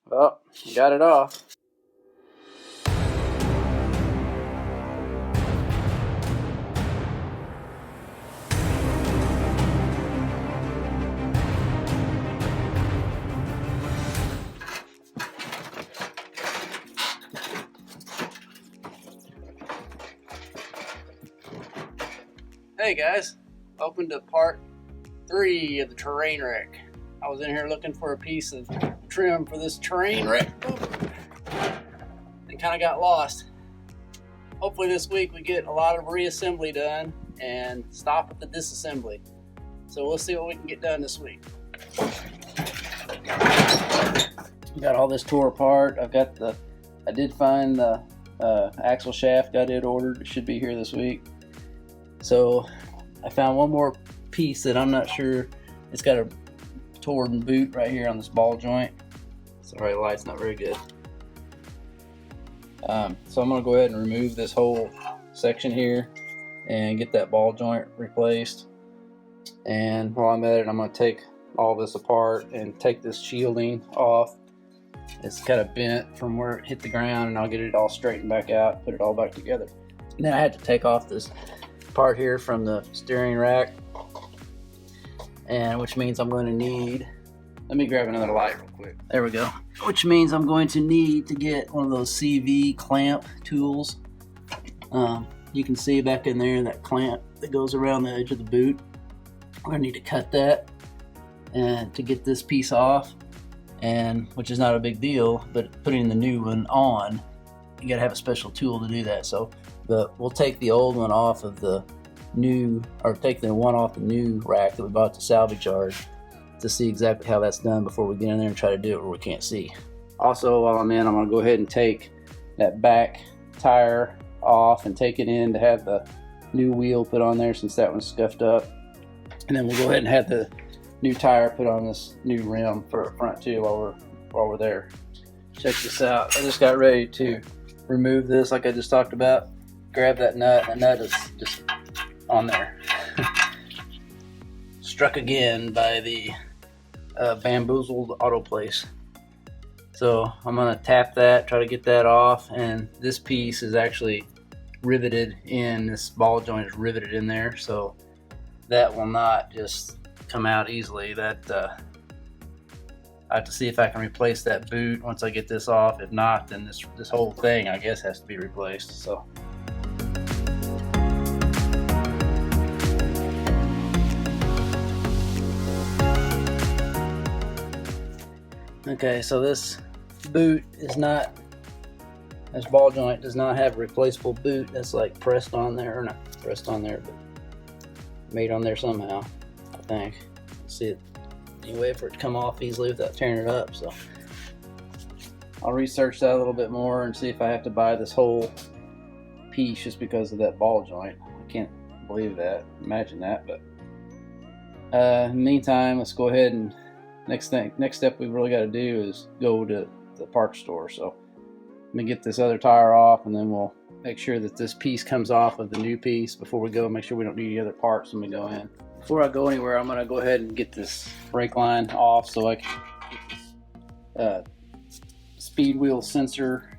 Well, got it off. Hey guys, welcome to part 3 of the Terrainwreck. I was in here looking for a piece of trim for this Terrainwreck and kind of got lost. Hopefully this week we get a lot of reassembly done and stop at the disassembly. So we'll see what we can get done this week. Got all this tore apart. I did find the axle shaft, got it ordered. It should be here this week. So I found one more piece that I'm not sure. It's got a torn boot right here on this ball joint. Sorry, the light's not very good. So I'm going to go ahead and remove this whole section here and get that ball joint replaced. And while I'm at it, I'm going to take all this apart and take this shielding off. It's kind of bent from where it hit the ground, and I'll get it all straightened back out, put it all back together. Then I had to take off this part here from the steering rack, and which means I'm going to need, let me grab another light real quick. There we go. Which means I'm going to need to get one of those CV clamp tools. You can see back in there that clamp that goes around the edge of the boot. I'm going to need to cut that and to get this piece off, and which is not a big deal, but putting the new one on, you got to have a special tool to do that. So we'll take the old one off of the new, or take the one off the new rack that we bought at the salvage yard to see exactly how that's done before we get in there and try to do it where we can't see. Also, while I'm in, I'm going to go ahead and take that back tire off and take it in to have the new wheel put on there since that one's scuffed up. And then we'll go ahead and have the new tire put on this new rim for up front too while we're there. Check this out. I just got ready to remove this like I just talked about. Grab that nut. That nut is just on there. Struck again by the bamboozled auto place. So I'm going to tap that, try to get that off, and this piece is actually riveted in. This ball joint is riveted in there, so that will not just come out easily. That I have to see if I can replace that boot once I get this off. If not, then this whole thing, I guess, has to be replaced. So. Okay, so this boot is not, this ball joint does not have a replaceable boot that's like pressed on there, or not pressed on there, but made on there somehow, I think. See it any way for it to come off easily without tearing it up. So I'll research that a little bit more and see if I have to buy this whole piece just because of that ball joint. I can't believe that, imagine that. But in the meantime, let's go ahead and next step we've really got to do is go to the parts store. So let me get this other tire off, and then we'll make sure that this piece comes off of the new piece before we go. Make sure we don't need any other parts when we go in. Before I go anywhere, I'm going to go ahead and get this brake line off so I can get this speed wheel sensor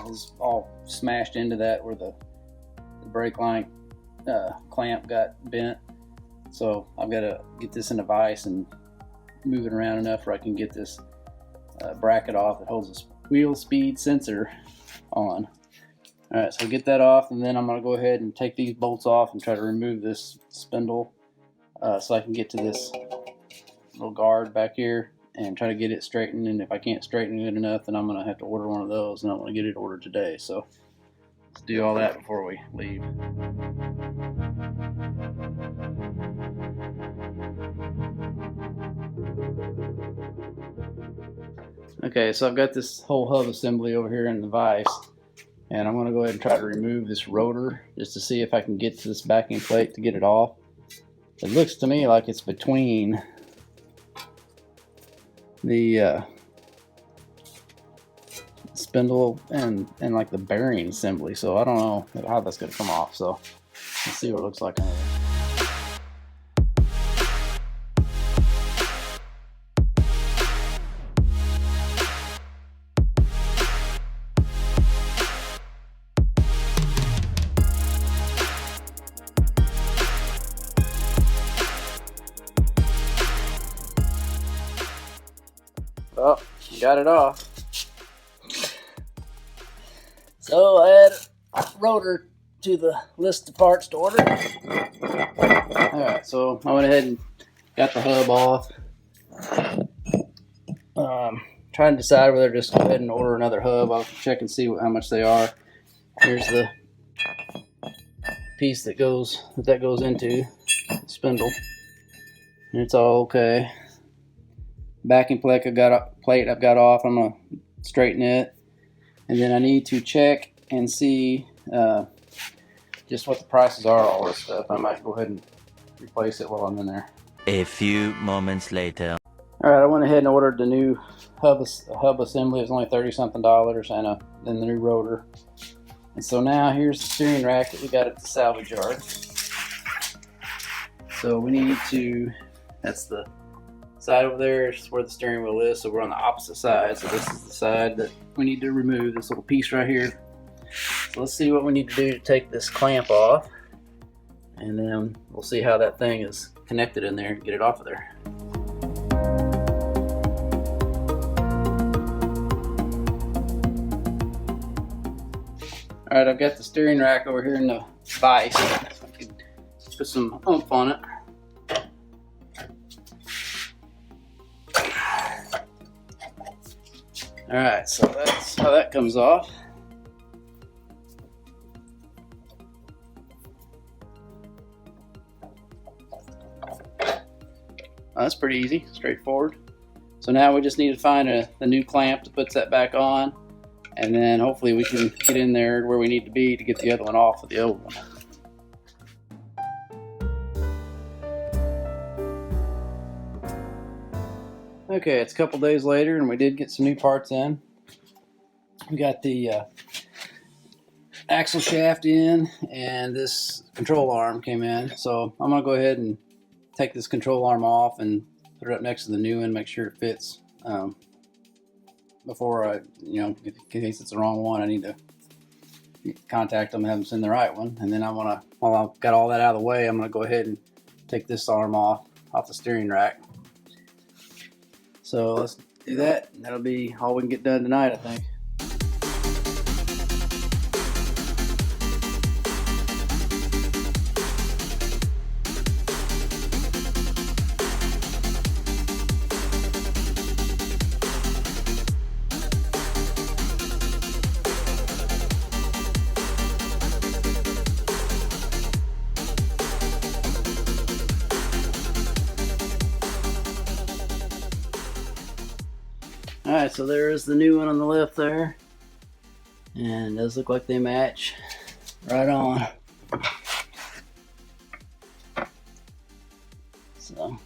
is all smashed into that where the brake line clamp got bent. So I've got to get this in a vise and move it around enough where I can get this bracket off that holds this wheel speed sensor on. Alright, so get that off, and then I'm going to go ahead and take these bolts off and try to remove this spindle so I can get to this little guard back here and try to get it straightened. And if I can't straighten it enough, then I'm going to have to order one of those, and I want to get it ordered today. So let's do all that before we leave. Okay, so I've got this whole hub assembly over here in the vise, and I'm going to go ahead and try to remove this rotor just to see if I can get to this backing plate to get it off. It looks to me like it's between the spindle and like the bearing assembly, so I don't know how that's going to come off. So let's see what it looks like on it. Oh, got it off. So I add a rotor to the list of parts to order. Alright, so I went ahead and got the hub off. Trying to decide whether to just go ahead and order another hub. I'll check and see how much they are. Here's the piece that goes into the spindle, and it's all okay. Backing plate I've got off. I'm gonna straighten it, and then I need to check and see just what the prices are. All this stuff. I might go ahead and replace it while I'm in there. A few moments later. All right, I went ahead and ordered the new hub assembly. It was only $30-something, and then the new rotor. And so now here's the steering rack that we got at the salvage yard. So we need to, that's the side over there, is where the steering wheel is. So we're on the opposite side. So this is the side that we need to remove, this little piece right here. So let's see what we need to do to take this clamp off. And then we'll see how that thing is connected in there and get it off of there. Alright, I've got the steering rack over here in the vise. I could put some oomph on it. Alright, so that's how that comes off. That's pretty easy, straightforward. So now we just need to find the new clamp that puts that back on. And then hopefully we can get in there where we need to be to get the other one off of the old one. Okay, it's a couple days later and we did get some new parts in. We got the axle shaft in and this control arm came in. So I'm gonna go ahead and take this control arm off and put it up next to the new one, make sure it fits. Before I, in case it's the wrong one, I need to contact them and have them send the right one. And then while I've got all that out of the way, I'm going to go ahead and take this arm off the steering rack. So let's do that. That'll be all we can get done tonight, I think. Alright, so there is the new one on the left there. And it does look like they match right on. So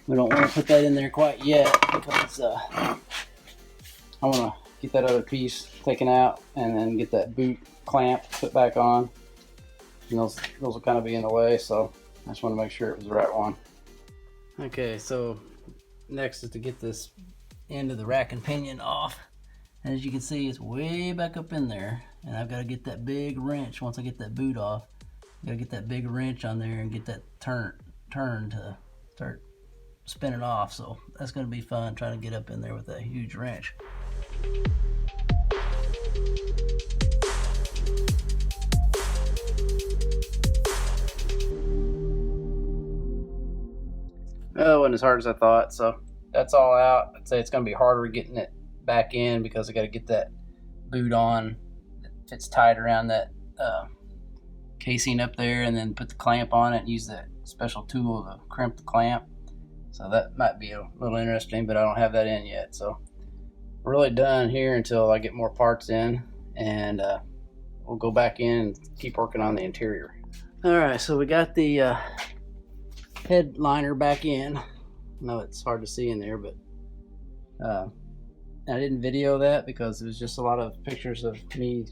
we don't want to put that in there quite yet because I want to get that other piece taken out and then get that boot clamp put back on. And those will kind of be in the way, so I just want to make sure it was the right one. Okay, so next is to get this end of the rack and pinion off. And as you can see, it's way back up in there. And I've got to get that big wrench. Once I get that boot off, I've got to get that big wrench on there and get that turn to start spinning off. So that's going to be fun, trying to get up in there with that huge wrench. Oh, it wasn't as hard as I thought. So that's all out. I'd say it's going to be harder getting it back in because I got to get that boot on that fits tight around that casing up there, and then put the clamp on it and use that special tool to crimp the clamp. So that might be a little interesting, but I don't have that in yet. So we're really done here until I get more parts in, and we'll go back in and keep working on the interior. All right, so we got the headliner back in. I know it's hard to see in there, but I didn't video that because it was just a lot of pictures of me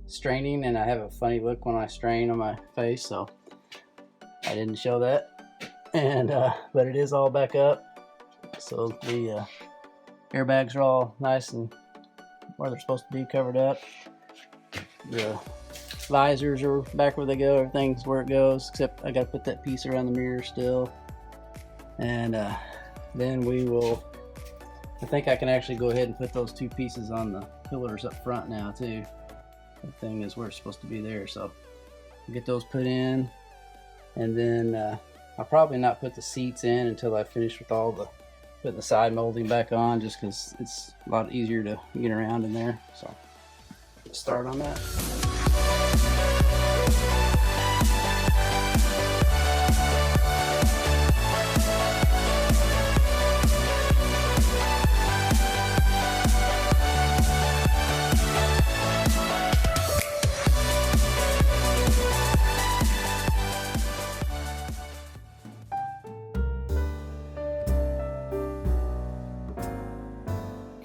straining, and I have a funny look when I strain on my face, so I didn't show that. And but it is all back up, so the airbags are all nice and where they're supposed to be, covered up. The visors are back where they go. Everything's where it goes, except I got to put that piece around the mirror still. And then we will I think I can actually go ahead and put those 2 pieces on the pillars up front now too. The thing is where it's supposed to be there, so I'll get those put in, and then I'll probably not put the seats in until I finish with all the putting the side molding back on, just because it's a lot easier to get around in there. So let's start on that.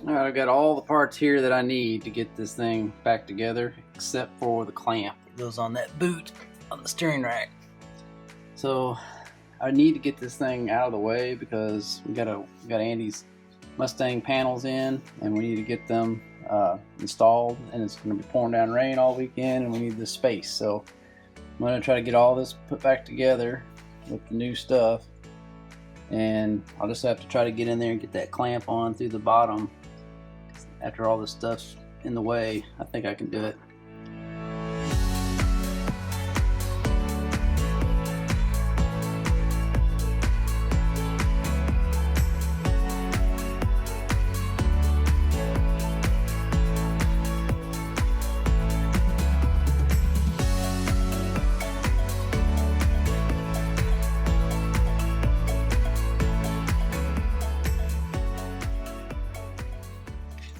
Alright, I've got all the parts here that I need to get this thing back together, except for the clamp that goes on that boot on the steering rack. So I need to get this thing out of the way because we got Andy's Mustang panels in, and we need to get them installed, and it's going to be pouring down rain all weekend, and we need the space. So I'm going to try to get all this put back together with the new stuff, and I'll just have to try to get in there and get that clamp on through the bottom. After all this stuff's in the way, I think I can do it.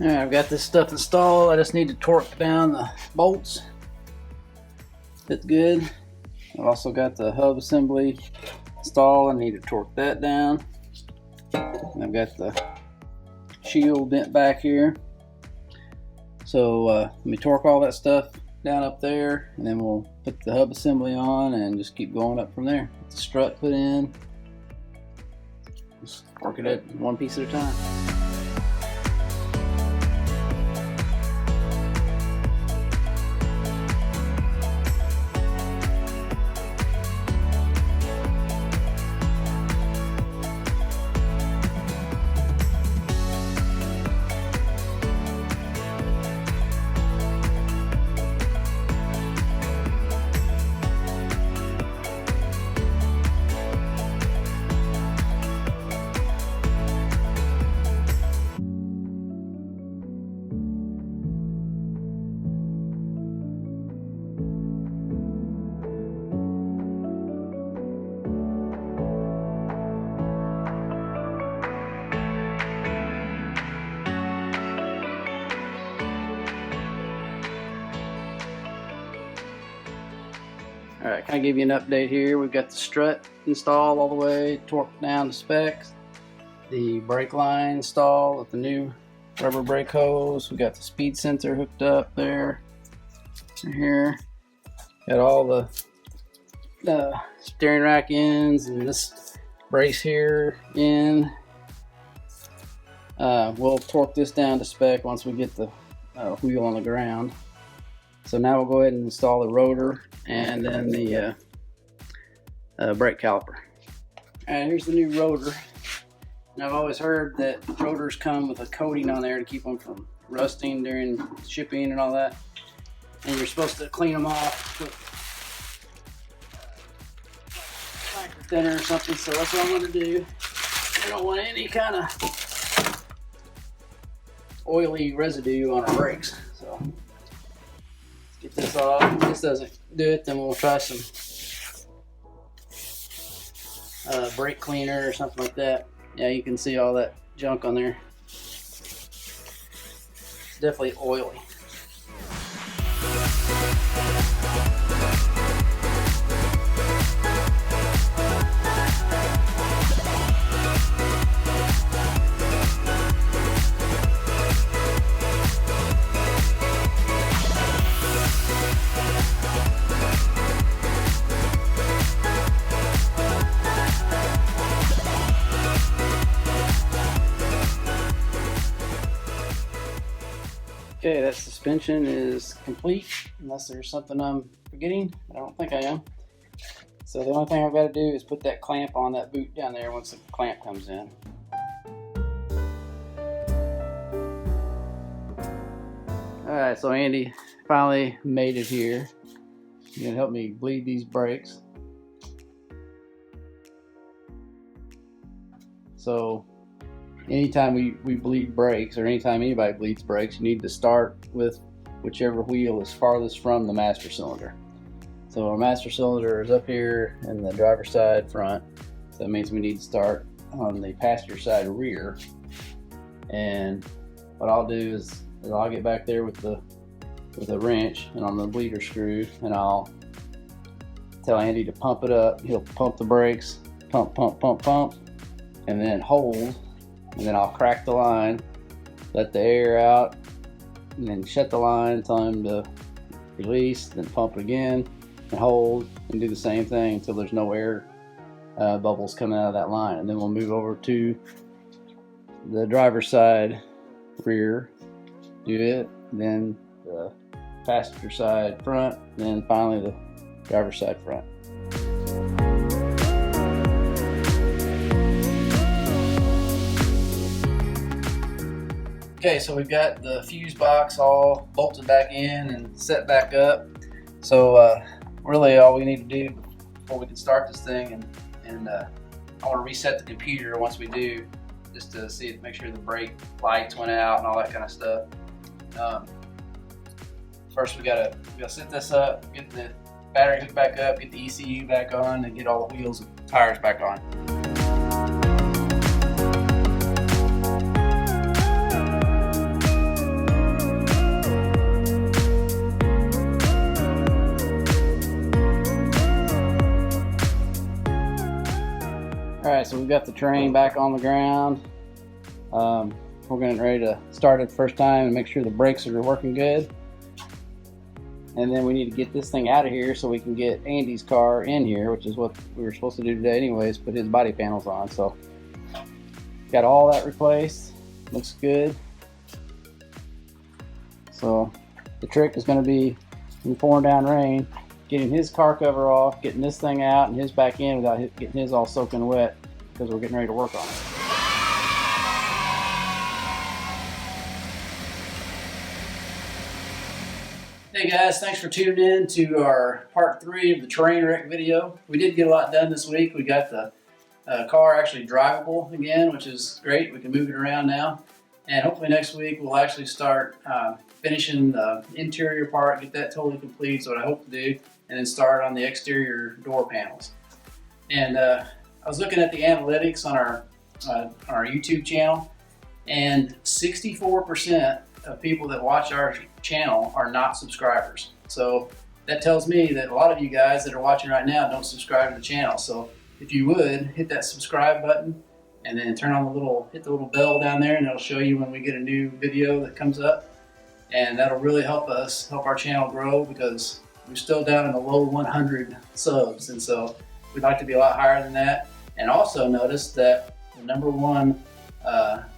Alright, I've got this stuff installed. I just need to torque down the bolts. That's good. I've also got the hub assembly installed. I need to torque that down. And I've got the shield bent back here. So let me torque all that stuff down up there, and then we'll put the hub assembly on and just keep going up from there. Get the strut put in. Just work it at one piece at a time. Alright, can I give you an update here? We've got the strut installed all the way, torqued down to specs. The brake line installed with the new rubber brake hose. We got the speed sensor hooked up there. Here. Got all the steering rack ends and this brace here in. We'll torque this down to spec once we get the wheel on the ground. So now we'll go ahead and install the rotor and then the brake caliper. And here's the new rotor. And I've always heard that rotors come with a coating on there to keep them from rusting during shipping and all that. And you're supposed to clean them off with micro thinner or something. So that's what I'm going to do. I don't want any kind of oily residue on our brakes. So get this off. If this doesn't do it, then we'll try some brake cleaner or something like that. Yeah, you can see all that junk on there. It's definitely oily. Okay, that suspension is complete, unless there's something I'm forgetting. I don't think I am. So the only thing I've got to do is put that clamp on that boot down there once the clamp comes in. Alright, so Andy finally made it here. You're gonna help me bleed these brakes. So anytime we bleed brakes, or anytime anybody bleeds brakes, you need to start with whichever wheel is farthest from the master cylinder. So our master cylinder is up here in the driver's side front. So that means we need to start on the passenger side rear. And what I'll do is I'll get back there with a wrench and on the bleeder screw, and I'll tell Andy to pump it up. He'll pump the brakes, pump, pump, pump, pump, and then hold, and then I'll crack the line, let the air out, and then shut the line, tell him to release, then pump again, and hold, and do the same thing until there's no air bubbles coming out of that line. And then we'll move over to the driver's side rear, do it, then the passenger side front, and then finally the driver's side front. Okay, so we've got the fuse box all bolted back in and set back up. So really all we need to do before we can start this thing, and I want to reset the computer once we do, just to see, make sure the brake lights went out and all that kind of stuff. First we gotta set this up, get the battery hooked back up, get the ECU back on, and get all the wheels and tires back on. Alright, so we've got the train back on the ground. We're getting ready to start it the first time and make sure the brakes are working good. And then we need to get this thing out of here so we can get Andy's car in here, which is what we were supposed to do today anyways, put his body panels on. So got all that replaced, looks good. So the trick is going to be, in pouring down rain, getting his car cover off, getting this thing out and his back in without getting his all soaking wet, because we're getting ready to work on it. Hey guys, thanks for tuning in to our part 3 of the Terrainwreck video. We did get a lot done this week. We got the car actually drivable again, which is great. We can move it around now. And hopefully next week we'll actually start finishing the interior part, get that totally complete, is what I hope to do, and then start on the exterior door panels. And I was looking at the analytics on our YouTube channel, and 64% of people that watch our channel are not subscribers. So that tells me that a lot of you guys that are watching right now don't subscribe to the channel. So if you would, hit that subscribe button and then turn on hit the little bell down there, and it'll show you when we get a new video that comes up. And that'll really help our channel grow, because we're still down in the low 100 subs, and so we'd like to be a lot higher than that. And also notice that the #1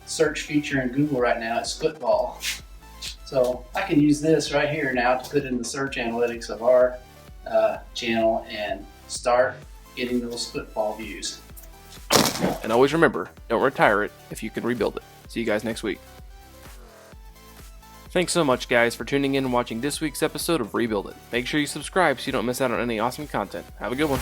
search feature in Google right now is football. So I can use this right here now to put in the search analytics of our channel and start getting those football views. And always remember, don't retire it if you can rebuild it. See you guys next week. Thanks so much guys for tuning in and watching this week's episode of Rebuild It. Make sure you subscribe so you don't miss out on any awesome content. Have a good one.